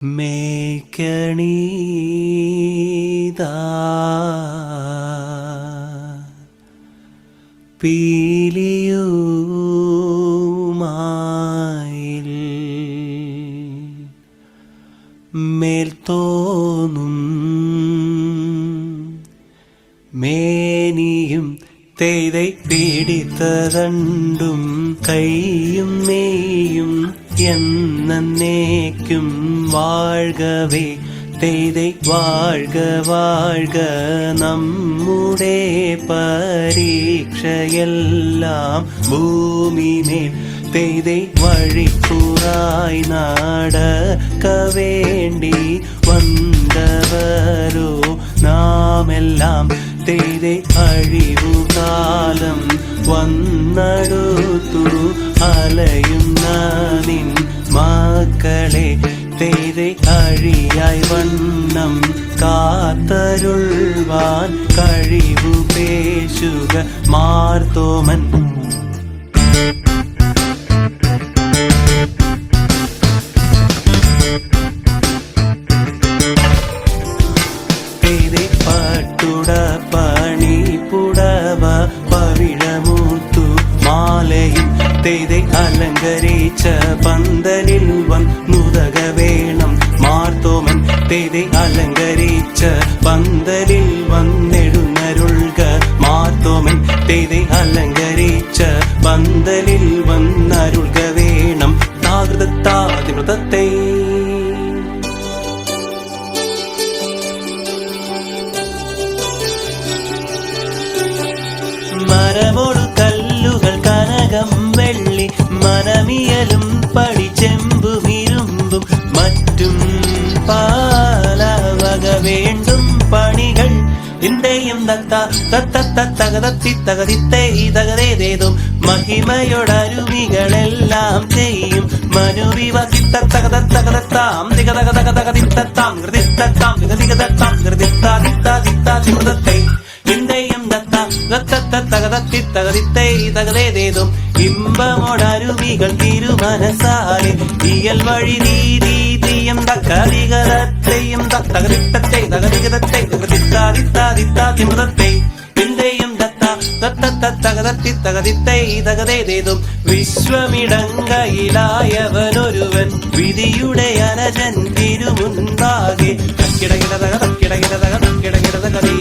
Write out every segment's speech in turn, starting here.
മേക്കണീതാ പീലിയുമായിൽ മേൽത്തോന്നും മേനിയും തേதை പിടിത്തതണ്ടും കൈയും നെയ്യും എന്നേക്കും വാഴ്കവേ തേதை വാഴ്ക വാഴ്ക നമ്മുടെ പരീക്ഷയെല്ലാം ഭൂമിമേൽ തേதை വഴിപ്പുറായി നടക്ക വേണ്ടി വന്നവരോ നാമെല്ലാം തേதை അഴിവുകാലം വന്നടുത്തു അലയുന്ന നിൻ മക്കളെ തേதை അഴിയായി വണ്ണം കാത്തരുൾവാൻ കഴിവു പേശുക മാർത്തോമൻ. തേதை പട്ടുട പണി പുടവ പവിഴമൂത്തു മാലയും തേதை അലങ്കരിച്ച പന്തലിൽ വന്നുതക വേണം മാർത്തോമൻ. തേதை അലങ്കരിച്ച പന്തലിൽ വന്നെഴുന്നരുൾക മാർത്തോമൻ. തേதை അലങ്കരിച്ച പന്തലിൽ വന്നരുൾക വേണം താകൃതത്താതിമൃതത്തെ. മരമോടു കല്ലുകൾ കനകം വെള്ളി മനമിയലും പടിച്ചെമ്പും ഇരുമ്പും മറ്റും പലവക വേണ്ടും പണികൾ ഇന്ത്യയും തകതിത്തേതും മഹിമയോടരുവികളെല്ലാം ചെയ്യും മനുവിവസിത്തകതാം തികതകതകതിത്താം കൃതിത്താം തികതികതാം കൃതിത്താതിത്താതിത്താതിമൃതത്തെ ഇന്ത്യയും തകതേതും ഇമ്പമോടരുവികൾ തിരുമനസാലെ ഇയൽ വഴി നീതിയും തകതികതത്തെയും തകതിത്തത്തെ തകതികതത്തെ തകതിത്താതിത്താതിത്താതിമൃതത്തെ ഇന്ത്യയും തകതേതും വിശ്വമിടങ്കയിലായവനൊരുവൻ വിധിയുടെ അനജൻ തിരുമുൻപാകെ കിടകിടതകതകിടകിടതകതകിടകിടതകതീ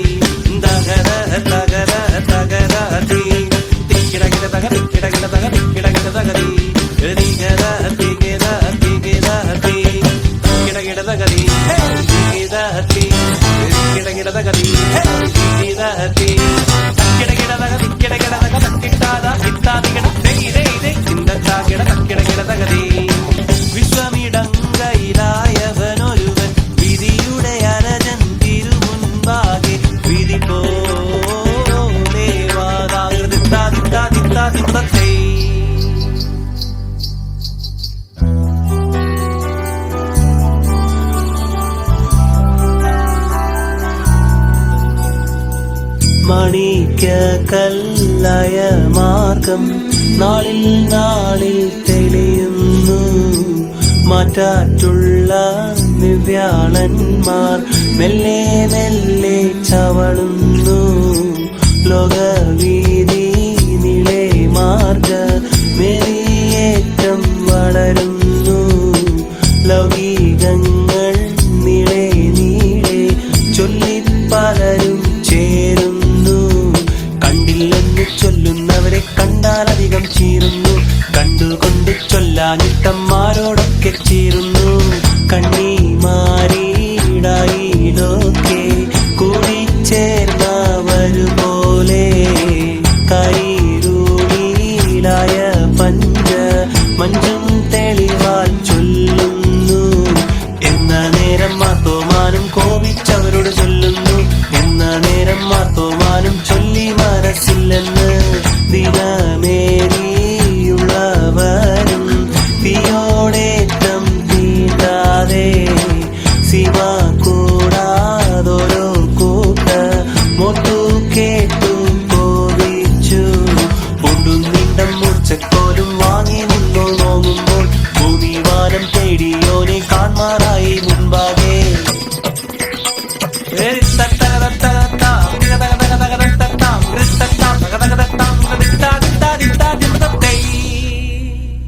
വിശ്വമിടങ്കയിലായവനൊരുവൻ വിധിയുടെ അരജൻ തിരുമുൻപാകെ വിധി പോലേവാതാകൃതിത്താതിത്താതിത്താതിമൃതത്തെ. മണിക്ക കല്ലായ മാർഗം നാളിൽ നാളിൽ തെളിയുന്നു. മാറ്റാറ്റുള്ള നിവ്യാളന്മാർ മെല്ലെ മെല്ലെ ചവളുന്നു. ലോകവീതി നിളെ മാർഗ മെറിയേറ്റം വളരുന്നു. ലൗകികങ്ങൾ നിളെ നീളെ ചൊല്ലി പലരും ചേരുന്നു. കണ്ടില്ലെന്ന് ചൊല്ലുന്നവരെ കണ്ടാൽ അധികം ചീറുന്നു. കണ്ടുകൊണ്ട് ചൊല്ലാനിട്ടന്മാരോടൊക്കെ ചീറുന്നു. കണ്ണിമാരിടായിലൊക്കെ കൂടിച്ചേർന്നവരുപോലെ കൈരൂടിയിലായ പഞ്ച മഞ്ചും തെളിവാൽ ചൊല്ലുന്നു. എന്ന നേരം മാർത്തോമാനും കോപിച്ചവരോട് ചൊല്ലുന്നു. എന്ന നേരം മാർത്തോമാനും ചൊല്ലി മനസ്സില്ലെന്ന് ദിനമേറിയുള്ളവരും തീയോടേറ്റം വെരി